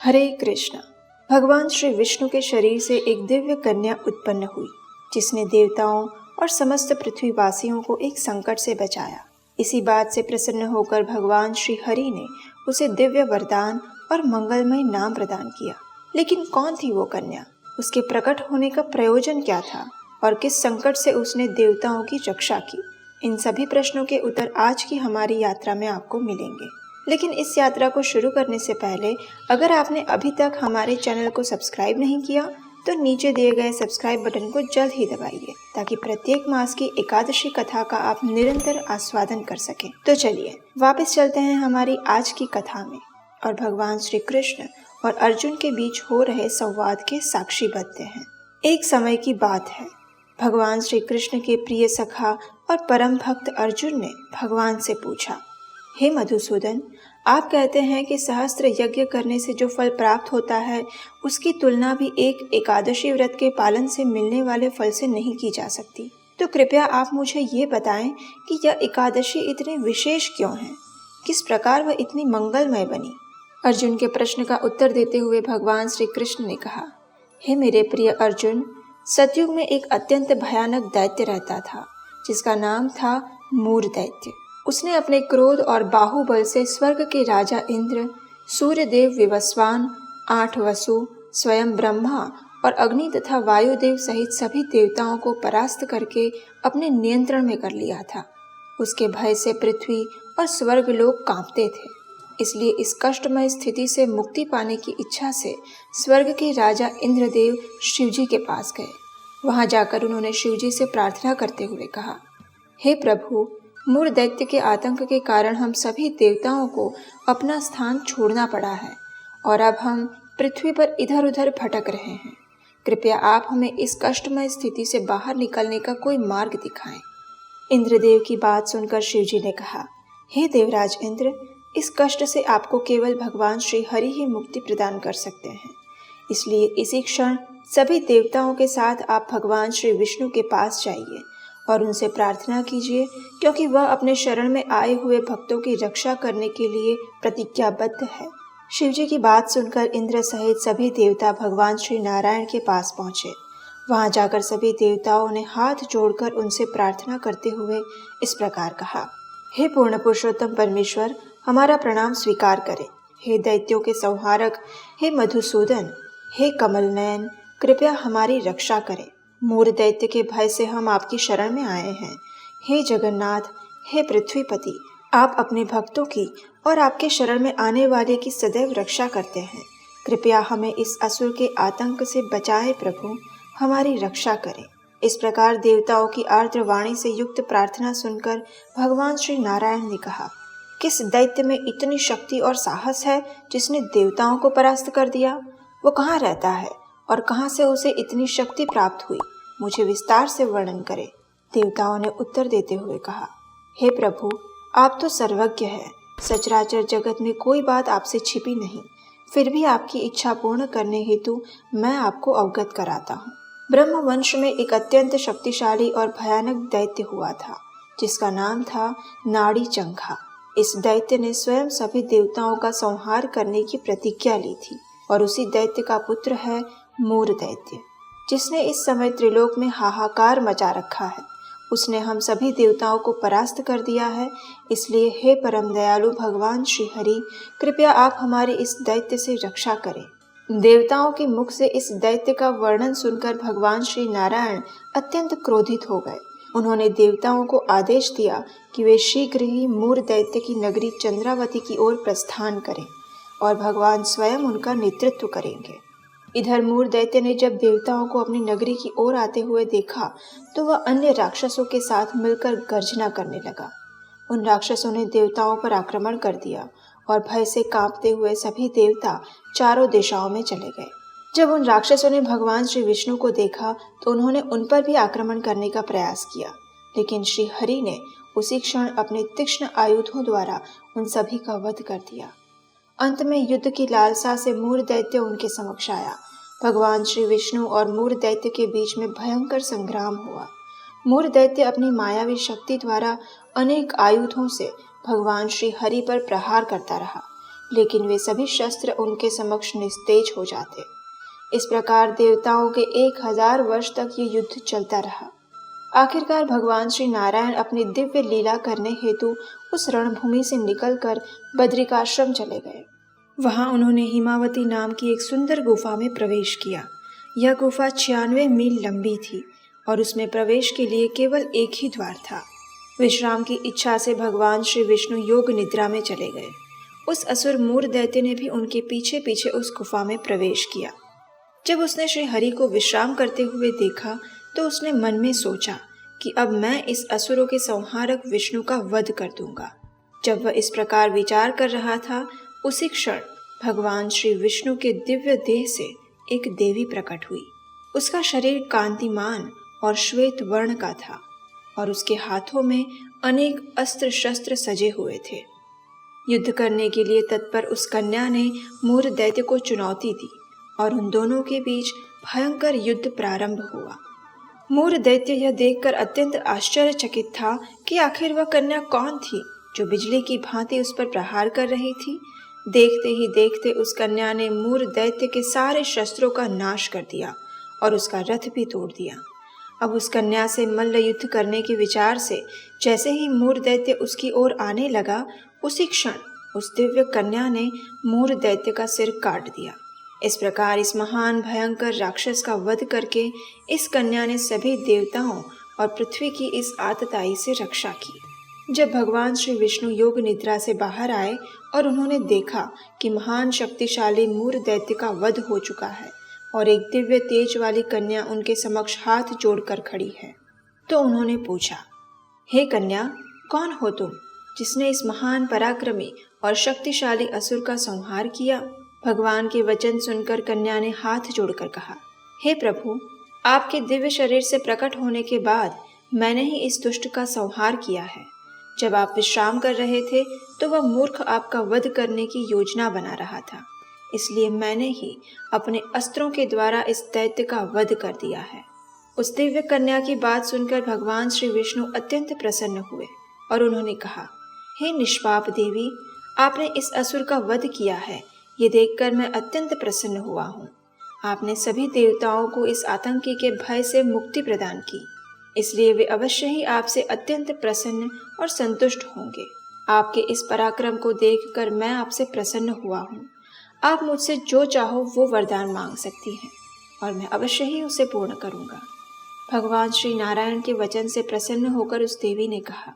हरे कृष्ण। भगवान श्री विष्णु के शरीर से एक दिव्य कन्या उत्पन्न हुई, जिसने देवताओं और समस्त पृथ्वीवासियों को एक संकट से बचाया। इसी बात से प्रसन्न होकर भगवान श्री हरि ने उसे दिव्य वरदान और मंगलमय नाम प्रदान किया। लेकिन कौन थी वो कन्या? उसके प्रकट होने का प्रयोजन क्या था और किस संकट से उसने देवताओं की रक्षा की? इन सभी प्रश्नों के उत्तर आज की हमारी यात्रा में आपको मिलेंगे। लेकिन इस यात्रा को शुरू करने से पहले अगर आपने अभी तक हमारे चैनल को सब्सक्राइब नहीं किया तो नीचे दिए गए सब्सक्राइब बटन को जल्द ही दबाइए, ताकि प्रत्येक मास की एकादशी कथा का आप निरंतर आस्वादन कर सकें। तो चलिए वापस चलते हैं हमारी आज की कथा में और भगवान श्री कृष्ण और अर्जुन के बीच हो रहे संवाद के साक्षी बनते हैं। एक समय की बात है, भगवान श्री कृष्ण के प्रिय सखा और परम भक्त अर्जुन ने भगवान से पूछा, हे मधुसूदन, आप कहते हैं कि सहस्त्र यज्ञ करने से जो फल प्राप्त होता है उसकी तुलना भी एक एकादशी व्रत के पालन से मिलने वाले फल से नहीं की जा सकती। तो कृपया आप मुझे ये बताएं कि यह एकादशी इतनी विशेष क्यों है? किस प्रकार वह इतनी मंगलमय बनी? अर्जुन के प्रश्न का उत्तर देते हुए भगवान श्री कृष्ण ने कहा, हे मेरे प्रिय अर्जुन, सतयुग में एक अत्यंत भयानक दैत्य रहता था, जिसका नाम था मूर दैत्य। उसने अपने क्रोध और बाहुबल से स्वर्ग के राजा इंद्र, सूर्यदेव विवस्वान, 8 वसु, स्वयं ब्रह्मा और अग्नि तथा वायुदेव सहित सभी देवताओं को परास्त करके अपने नियंत्रण में कर लिया था। उसके भय से पृथ्वी और स्वर्ग लोग कांपते थे। इसलिए इस कष्टमय स्थिति से मुक्ति पाने की इच्छा से स्वर्ग के राजा इंद्रदेव शिवजी के पास गए। वहां जाकर उन्होंने शिवजी से प्रार्थना करते हुए कहा, हे प्रभु, मूर दैत्य के आतंक के कारण हम सभी देवताओं को अपना स्थान छोड़ना पड़ा है और अब हम पृथ्वी पर इधर उधर भटक रहे हैं। कृपया आप हमें इस कष्टमय स्थिति से बाहर निकलने का कोई मार्ग दिखाएं। इंद्रदेव की बात सुनकर शिवजी ने कहा, हे देवराज इंद्र, इस कष्ट से आपको केवल भगवान श्री हरि ही मुक्ति प्रदान कर सकते हैं। इसलिए इसी क्षण सभी देवताओं के साथ आप भगवान श्री विष्णु के पास जाइए और उनसे प्रार्थना कीजिए, क्योंकि वह अपने शरण में आए हुए भक्तों की रक्षा करने के लिए प्रतिज्ञाबद्ध है। शिवजी की बात सुनकर इंद्र सहित सभी देवता भगवान श्री नारायण के पास पहुंचे। वहां जाकर सभी देवताओं ने हाथ जोड़कर उनसे प्रार्थना करते हुए इस प्रकार कहा, हे पूर्ण पुरुषोत्तम परमेश्वर, हमारा प्रणाम स्वीकार करें। हे दैत्यों के संहारक, हे मधुसूदन, हे कमल नयन, कृपया हमारी रक्षा करें। मूर दैत्य के भय से हम आपकी शरण में आए हैं। हे जगन्नाथ, हे पृथ्वीपति, आप अपने भक्तों की और आपके शरण में आने वाले की सदैव रक्षा करते हैं। कृपया हमें इस असुर के आतंक से बचाए प्रभु, हमारी रक्षा करें। इस प्रकार देवताओं की आर्द्र वाणी से युक्त प्रार्थना सुनकर भगवान श्री नारायण ने कहा, किस दैत्य में इतनी शक्ति और साहस है जिसने देवताओं को परास्त कर दिया? वो कहाँ रहता है और कहाँ से उसे इतनी शक्ति प्राप्त हुई? मुझे विस्तार से वर्णन करें। देवताओं ने उत्तर देते हुए कहा, हे प्रभु, आप तो सर्वज्ञ हैं। सचराचर जगत में कोई बात आपसे छिपी नहीं। फिर भी आपकी इच्छा पूर्ण करने हेतु मैं आपको अवगत कराता हूँ। ब्रह्म वंश में एक अत्यंत शक्तिशाली और भयानक दैत्य हुआ था, जिसका नाम था नाड़ी चंखा। इस दैत्य ने स्वयं सभी देवताओं का संहार करने की प्रतिज्ञा ली थी और उसी दैत्य का पुत्र है मूर दैत्य, जिसने इस समय त्रिलोक में हाहाकार मचा रखा है। उसने हम सभी देवताओं को परास्त कर दिया है। इसलिए हे परम दयालु भगवान श्री हरि, कृपया आप हमारी इस दैत्य से रक्षा करें। देवताओं के मुख से इस दैत्य का वर्णन सुनकर भगवान श्री नारायण अत्यंत क्रोधित हो गए। उन्होंने देवताओं को आदेश दिया कि वे शीघ्र ही मूर दैत्य की नगरी चंद्रावती की ओर प्रस्थान करें और भगवान स्वयं उनका नेतृत्व करेंगे। इधर मूर दैत्य ने जब देवताओं को अपनी नगरी की ओर आते हुए देखा तो वह अन्य राक्षसों के साथ मिलकर गर्जना करने लगा। उन राक्षसों ने देवताओं पर आक्रमण कर दिया और भय से कांपते हुए सभी देवता चारों दिशाओं में चले गए। जब उन राक्षसों ने भगवान श्री विष्णु को देखा तो उन्होंने उन पर भी आक्रमण करने का प्रयास किया, लेकिन श्री हरि ने उसी क्षण अपने तीक्ष्ण आयुधों द्वारा उन सभी का वध कर दिया। अंत में युद्ध की लालसा से मूर दैत्य उनके समक्ष आया। भगवान श्री विष्णु और मूर दैत्य के बीच में भयंकर संग्राम हुआ। मूर दैत्य अपनी मायावी शक्ति द्वारा अनेक आयुधों से भगवान श्री हरि पर प्रहार करता रहा, लेकिन वे सभी शस्त्र उनके समक्ष निस्तेज हो जाते। इस प्रकार देवताओं के 1000 वर्ष तक ये युद्ध चलता रहा। आखिरकार भगवान श्री नारायण अपनी दिव्य लीला करने हेतु उस रणभूमि से निकलकर बद्रिकाश्रम चले गए। वहां उन्होंने हिमावती नाम की एक सुंदर गुफा में प्रवेश किया। यह गुफा 96 मील लंबी थी और उसमें प्रवेश के लिए केवल एक ही द्वार था। विश्राम की इच्छा से भगवान श्री विष्णु योग निद्रा में चले गए। उस असुर मूर दैत्य ने भी उनके पीछे पीछे उस गुफा में प्रवेश किया। जब उसने श्री हरि को विश्राम करते हुए देखा तो उसने मन में सोचा कि अब मैं इस असुरों के संहारक विष्णु का वध कर दूंगा। जब वह इस प्रकार विचार कर रहा था, उसी क्षण भगवान श्री विष्णु के दिव्य देह से एक देवी प्रकट हुई। उसका शरीर कांतिमान और श्वेत वर्ण का था और उसके हाथों में अनेक अस्त्र शस्त्र सजे हुए थे। युद्ध करने के लिए तत्पर उस कन्या ने मूर दैत्य को चुनौती दी और उन दोनों के बीच भयंकर युद्ध प्रारंभ हुआ। मूर दैत्य यह देखकर अत्यंत आश्चर्यचकित था कि आखिर वह कन्या कौन थी जो बिजली की भांति उस पर प्रहार कर रही थी। देखते ही देखते उस कन्या ने मूर दैत्य के सारे शस्त्रों का नाश कर दिया और उसका रथ भी तोड़ दिया। अब उस कन्या से मल्ल युद्ध करने के विचार से जैसे ही मूर दैत्य उसकी ओर आने लगा, उसी क्षण उस दिव्य कन्या ने मूर दैत्य का सिर काट दिया। इस प्रकार इस महान भयंकर राक्षस का वध करके इस कन्या ने सभी देवताओं और पृथ्वी की इस आतताई से रक्षा की। जब भगवान श्री विष्णु योग निद्रा से बाहर आए और उन्होंने देखा कि महान शक्तिशाली मूर दैत्य का वध हो चुका है और एक दिव्य तेज वाली कन्या उनके समक्ष हाथ जोड़कर खड़ी है, तो उन्होंने पूछा, हे कन्या, कौन हो तुम जिसने इस महान पराक्रमी और शक्तिशाली असुर का संहार किया? भगवान के वचन सुनकर कन्या ने हाथ जोड़कर कहा, हे प्रभु, आपके दिव्य शरीर से प्रकट होने के बाद मैंने ही इस दुष्ट का संहार किया है। जब आप विश्राम कर रहे थे तो वह मूर्ख आपका वध करने की योजना बना रहा था, इसलिए मैंने ही अपने अस्त्रों के द्वारा इस दैत्य का वध कर दिया है। उस दिव्य कन्या की बात सुनकर भगवान श्री विष्णु अत्यंत प्रसन्न हुए और उन्होंने कहा, हे निष्पाप देवी, आपने इस असुर का वध किया है, ये देखकर मैं अत्यंत प्रसन्न हुआ हूँ। आपने सभी देवताओं को इस आतंकी के भय से मुक्ति प्रदान की, इसलिए वे अवश्य ही आपसे अत्यंत प्रसन्न और संतुष्ट होंगे। आपके इस पराक्रम को देखकर मैं आपसे प्रसन्न हुआ हूँ। आप मुझसे जो चाहो वो वरदान मांग सकती हैं और मैं अवश्य ही उसे पूर्ण करूँगा। भगवान श्री नारायण के वचन से प्रसन्न होकर उस देवी ने कहा,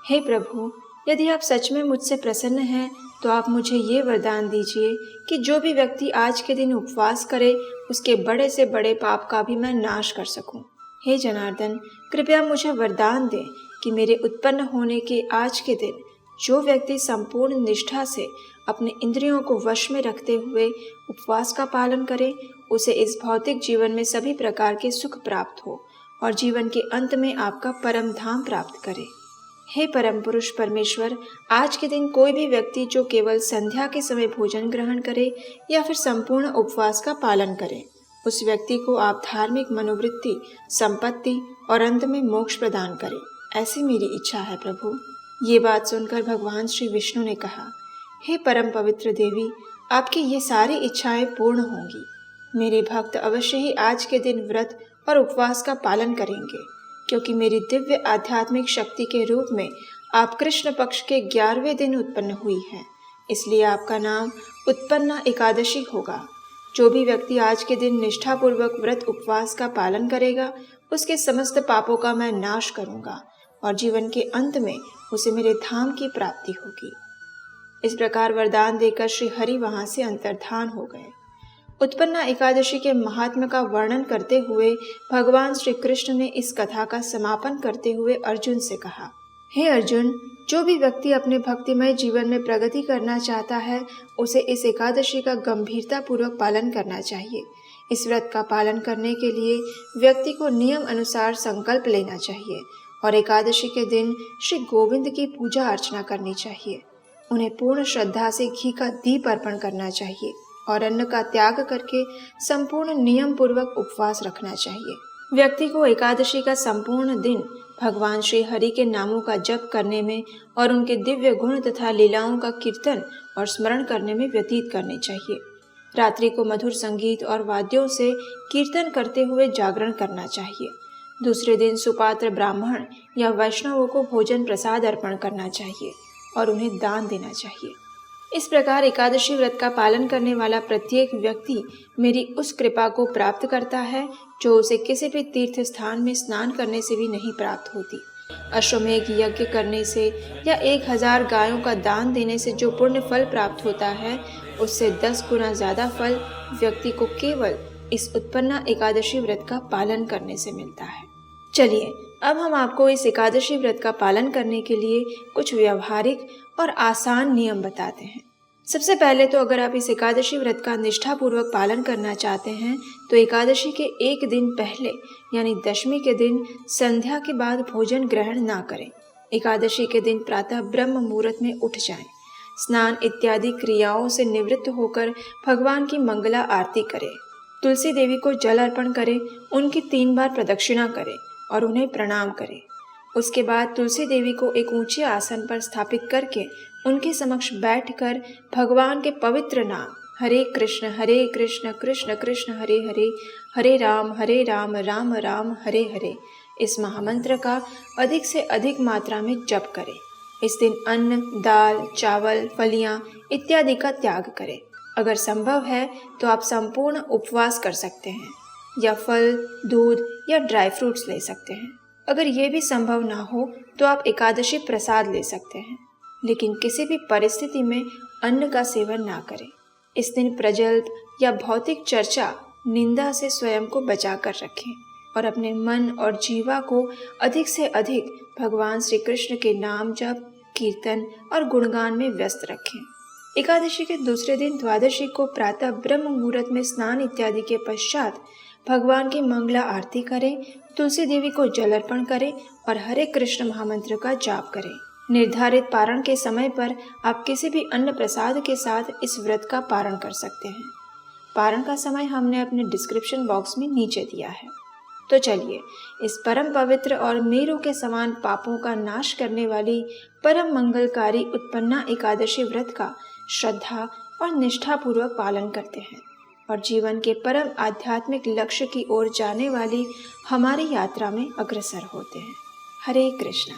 हे प्रभु, यदि आप सच में मुझसे प्रसन्न हैं तो आप मुझे ये वरदान दीजिए कि जो भी व्यक्ति आज के दिन उपवास करे उसके बड़े से बड़े पाप का भी मैं नाश कर सकूं। हे जनार्दन, कृपया मुझे वरदान दें कि मेरे उत्पन्न होने के आज के दिन जो व्यक्ति संपूर्ण निष्ठा से अपने इंद्रियों को वश में रखते हुए उपवास का पालन करे, उसे इस भौतिक जीवन में सभी प्रकार के सुख प्राप्त हो और जीवन के अंत में आपका परम धाम प्राप्त करे। हे परम पुरुष परमेश्वर, आज के दिन कोई भी व्यक्ति जो केवल संध्या के समय भोजन ग्रहण करे या फिर संपूर्ण उपवास का पालन करे, उस व्यक्ति को आप धार्मिक मनोवृत्ति, संपत्ति और अंत में मोक्ष प्रदान करें, ऐसी मेरी इच्छा है प्रभु। ये बात सुनकर भगवान श्री विष्णु ने कहा, हे परम पवित्र देवी, आपकी ये सारी इच्छाएं पूर्ण होंगी। मेरे भक्त अवश्य ही आज के दिन व्रत और उपवास का पालन करेंगे, क्योंकि मेरी दिव्य आध्यात्मिक शक्ति के रूप में आप कृष्ण पक्ष के 11वें दिन उत्पन्न हुई हैं, इसलिए आपका नाम उत्पन्ना एकादशी होगा। जो भी व्यक्ति आज के दिन निष्ठापूर्वक व्रत उपवास का पालन करेगा, उसके समस्त पापों का मैं नाश करूंगा और जीवन के अंत में उसे मेरे धाम की प्राप्ति होगी। इस प्रकार वरदान देकर श्री हरि वहां से अंतर्धान हो गए। उत्पन्ना एकादशी के महात्म्य का वर्णन करते हुए भगवान श्री कृष्ण ने इस कथा का समापन करते हुए अर्जुन से कहा, हे अर्जुन, जो भी व्यक्ति अपने भक्तिमय जीवन में प्रगति करना चाहता है, उसे इस एकादशी का गंभीरता पूर्वक पालन करना चाहिए। इस व्रत का पालन करने के लिए व्यक्ति को नियम अनुसार संकल्प लेना चाहिए और एकादशी के दिन श्री गोविंद की पूजा अर्चना करनी चाहिए। उन्हें पूर्ण श्रद्धा से घी का दीप अर्पण करना चाहिए और अन्न का त्याग करके संपूर्ण नियम पूर्वक उपवास रखना चाहिए। व्यक्ति को एकादशी का संपूर्ण दिन भगवान श्री हरि के नामों का जप करने में और उनके दिव्य गुण तथा लीलाओं का कीर्तन और स्मरण करने में व्यतीत करने चाहिए। रात्रि को मधुर संगीत और वाद्यों से कीर्तन करते हुए जागरण करना चाहिए। दूसरे दिन सुपात्र ब्राह्मण या वैष्णवों को भोजन प्रसाद अर्पण करना चाहिए और उन्हें दान देना चाहिए। इस प्रकार एकादशी व्रत का पालन करने वाला प्रत्येक व्यक्ति मेरी उस कृपा को प्राप्त करता है जो उसे किसी भी तीर्थ स्थान में स्नान करने से भी नहीं प्राप्त होती। अश्वमेध यज्ञ करने से या 1000 गायों का दान देने से जो पुण्य फल प्राप्त होता है, उससे 10 गुना ज्यादा फल व्यक्ति को केवल इस उत्पन्ना एकादशी व्रत का पालन करने से मिलता है। चलिए अब हम आपको इस एकादशी व्रत का पालन करने के लिए कुछ व्यवहारिक और आसान नियम बताते हैं। सबसे पहले तो अगर आप इस एकादशी व्रत का निष्ठापूर्वक पालन करना चाहते हैं तो एकादशी के एक दिन पहले यानी दशमी के दिन संध्या के बाद भोजन ग्रहण ना करें। एकादशी के दिन प्रातः ब्रह्म मुहूर्त में उठ जाएं, स्नान इत्यादि क्रियाओं से निवृत्त होकर भगवान की मंगला आरती करें, तुलसी देवी को जल अर्पण करें, उनकी 3 बार प्रदक्षिणा करें और उन्हें प्रणाम करें। उसके बाद तुलसी देवी को एक ऊंचे आसन पर स्थापित करके उनके समक्ष बैठकर भगवान के पवित्र नाम हरे कृष्ण कृष्ण कृष्ण हरे हरे, हरे राम राम राम हरे हरे इस महामंत्र का अधिक से अधिक मात्रा में जप करें। इस दिन अन्न, दाल, चावल, फलियां इत्यादि का त्याग करें। अगर संभव है तो आप संपूर्ण उपवास कर सकते हैं या फल, दूध या ड्राई फ्रूट्स ले सकते हैं। अगर ये भी संभव ना हो तो आप एकादशी प्रसाद ले सकते हैं, लेकिन किसी भी परिस्थिति में अन्न का सेवन ना करें। इस दिन प्रजल्प या भौतिक चर्चा, निंदा से स्वयं को बचा कर रखें और अपने मन और जीवा को अधिक से अधिक भगवान श्री कृष्ण के नाम जप, कीर्तन और गुणगान में व्यस्त रखें। एकादशी के दूसरे दिन द्वादशी को प्रातः ब्रह्म मुहूर्त में स्नान इत्यादि के पश्चात भगवान की मंगला आरती करें, तुलसी देवी को जल अर्पण करें और हरे कृष्ण महामंत्र का जाप करें। निर्धारित पारण के समय पर आप किसी भी अन्न प्रसाद के साथ इस व्रत का पारण कर सकते हैं। पारण का समय हमने अपने डिस्क्रिप्शन बॉक्स में नीचे दिया है। तो चलिए इस परम पवित्र और मेरु के समान पापों का नाश करने वाली परम मंगलकारी उत्पन्ना एकादशी व्रत का श्रद्धा और निष्ठापूर्वक पालन करते हैं और जीवन के परम आध्यात्मिक लक्ष्य की ओर जाने वाली हमारी यात्रा में अग्रसर होते हैं। हरे कृष्णा।